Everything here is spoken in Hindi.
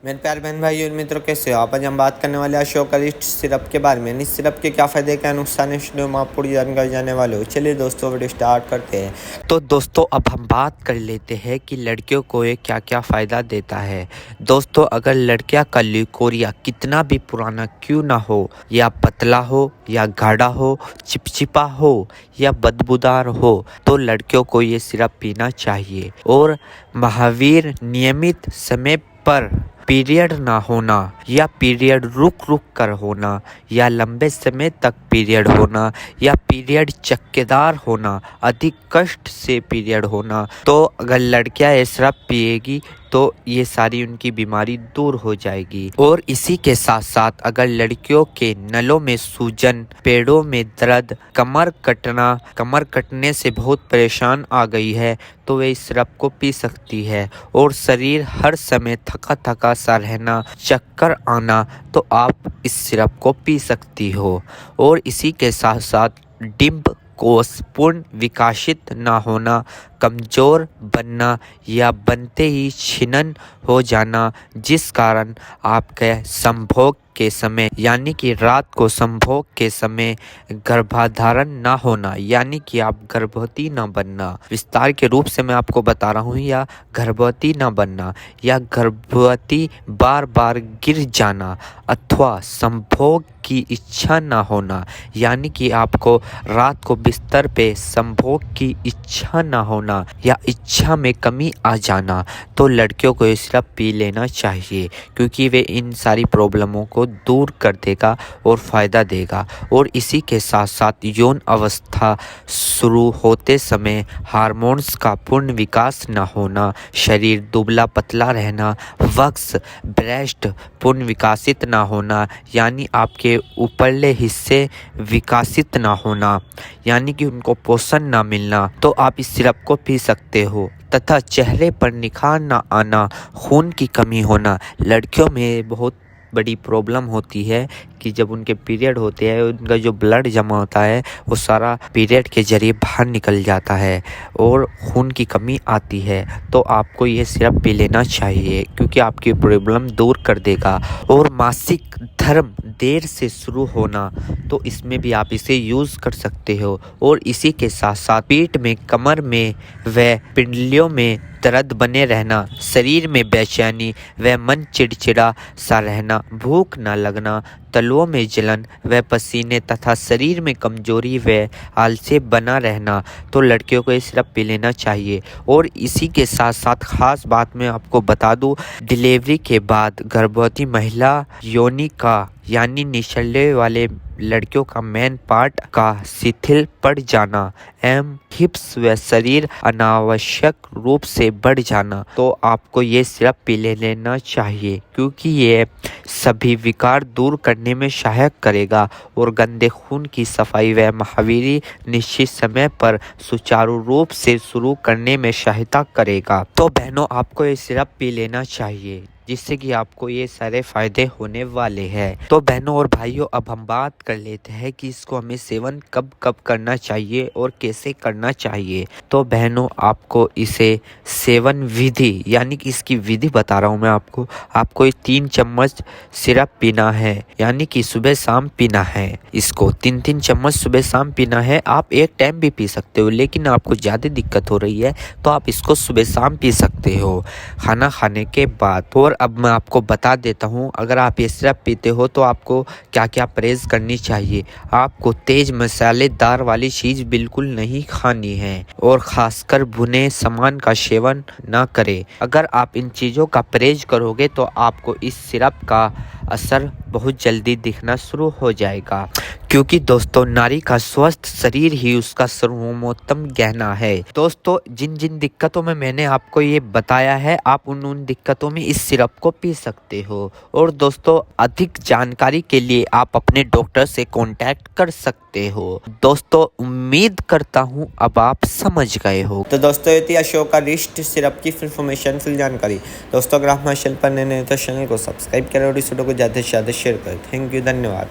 मेरे प्यारे बहन भाई और मित्रों, कैसे हो आप? आज हम बात करने वाले हैं अशोकारिष्ट सिरप के बारे में। इस सिरप के क्या फ़ायदे, क्या नुकसान है, इस वीडियो में आप पूरी जानकारी जानने वाले हो। चलिए दोस्तों, वीडियो स्टार्ट करते हैं। तो दोस्तों, अब हम बात कर लेते हैं कि लड़कियों को ये क्या क्या फ़ायदा देता है। दोस्तों, अगर लड़कियां का ल्यूकोरिया कितना भी पुराना क्यों ना हो, या पतला हो या गाढ़ा हो, चिपचिपा हो या बदबूदार हो, तो लड़कियों को ये सिरप पीना चाहिए। और महावीर नियमित समय पर पीरियड ना होना, या पीरियड रुक रुक कर होना, या लंबे समय तक पीरियड होना, या पीरियड चक्केदार होना, अधिक कष्ट से पीरियड होना, तो अगर लड़कियां ये सिरप पिएगी तो ये सारी उनकी बीमारी दूर हो जाएगी। और इसी के साथ साथ अगर लड़कियों के नलों में सूजन, पेड़ों में दर्द, कमर कटने से बहुत परेशान आ गई है, तो वे इस सिरप को पी सकती है। और शरीर हर समय थका थका सा रहना, चक्कर आना, तो आप इस सिरप को पी सकती हो। और इसी के साथ साथ डिंब कोष पूर्ण विकसित ना होना, कमजोर बनना या बनते ही छिन्न हो जाना, जिस कारण आपके संभोग के समय यानी कि रात को संभोग के समय गर्भाधारण ना होना, यानी कि आप गर्भवती ना बनना, विस्तार के रूप से मैं आपको बता रहा हूँ, या गर्भवती ना बनना, या गर्भवती बार बार गिर जाना, अथवा संभोग की इच्छा ना होना, यानी कि आपको रात को बिस्तर पे संभोग की इच्छा ना होना या इच्छा में कमी आ जाना, तो लड़कियों को ये सिरप पी लेना चाहिए, क्योंकि वे इन सारी प्रॉब्लमों को दूर कर देगा और फ़ायदा देगा। और इसी के साथ साथ यौन अवस्था शुरू होते समय हार्मोन्स का पूर्ण विकास न होना, शरीर दुबला पतला रहना, वक्स ब्रेस्ट पूर्ण विकसित ना होना, यानी आपके ऊपरले हिस्से विकसित ना होना, यानी कि उनको पोषण ना मिलना, तो आप इस सिरप को पी सकते हो। तथा चेहरे पर निखार ना आना, खून की कमी होना। लड़कियों में बहुत बड़ी प्रॉब्लम होती है कि जब उनके पीरियड होते हैं, उनका जो ब्लड जमा होता है वो सारा पीरियड के जरिए बाहर निकल जाता है और खून की कमी आती है। तो आपको ये सिरप पी लेना चाहिए, क्योंकि आपकी प्रॉब्लम दूर कर देगा। और मासिक धर्म देर से शुरू होना, तो इसमें भी आप इसे यूज़ कर सकते हो। और इसी के साथ साथ पीठ में, कमर में व पिंडलियों में दर्द बने रहना, शरीर में बेचैनी व मन चिड़चिड़ा सा रहना, भूख न लगना, तलुओं में जलन व पसीने तथा शरीर में कमजोरी व आलस्य बना रहना, तो लड़कियों को ये सिरप पी लेना चाहिए। और इसी के साथ साथ खास बात मैं आपको बता दूं, डिलीवरी के बाद गर्भवती महिला योनि का यानी निचले वाले लड़कियों का मेन पार्ट का शिथिल पड़ जाना एवं हिप्स व शरीर अनावश्यक रूप से बढ़ जाना, तो आपको ये सिरप पी लेना चाहिए, क्योंकि ये सभी विकार दूर करने में सहायक करेगा और गंदे खून की सफाई व महावीरी निश्चित समय पर सुचारू रूप से शुरू करने में सहायता करेगा। तो बहनों, आपको ये सिरप पी लेना चाहिए, जिससे कि आपको ये सारे फायदे होने वाले हैं। तो बहनों और भाइयों, अब हम बात कर लेते हैं कि इसको हमें सेवन कब कब करना चाहिए और कैसे करना चाहिए। तो बहनों, आपको इसे सेवन विधि यानी कि इसकी विधि बता रहा हूँ मैं आपको ये 3 चम्मच सिरप पीना है, यानी कि सुबह शाम पीना है। इसको 3-3 चम्मच सुबह शाम पीना है। आप एक टाइम भी पी सकते हो, लेकिन आपको ज़्यादा दिक्कत हो रही है तो आप इसको सुबह शाम पी सकते हो, खाना खाने के बाद। और अब मैं आपको बता देता हूँ, अगर आप ये सिरप पीते हो तो आपको क्या क्या परहेज़ करनी चाहिए। आपको तेज़ मसालेदार वाली चीज़ बिल्कुल नहीं खानी है, और ख़ासकर भुने सामान का सेवन ना करें। अगर आप इन चीज़ों का परहेज करोगे तो आपको इस सिरप का असर बहुत जल्दी दिखना शुरू हो जाएगा, क्योंकि दोस्तों, नारी का स्वस्थ शरीर ही उसका सर्वोत्तम गहना है। दोस्तों, जिन जिन दिक्कतों में मैंने आपको ये बताया है, आप उन दिक्कतों में इस सिरप को पी सकते हो। और दोस्तों, अधिक जानकारी के लिए आप अपने डॉक्टर से कांटेक्ट कर सकते हो। दोस्तों, उम्मीद करता हूँ अब आप समझ गए हो। तो दोस्तों, ये थी अशोकारिष्ट सिरप की इन्फॉर्मेशन, फुल जानकारी। दोस्तों, अगर आप हमारे चैनल पर नए तो चैनल को सब्सक्राइब करें और इस वीडियो को ज़्यादा से ज़्यादा शेयर करें। थैंक यू, धन्यवाद।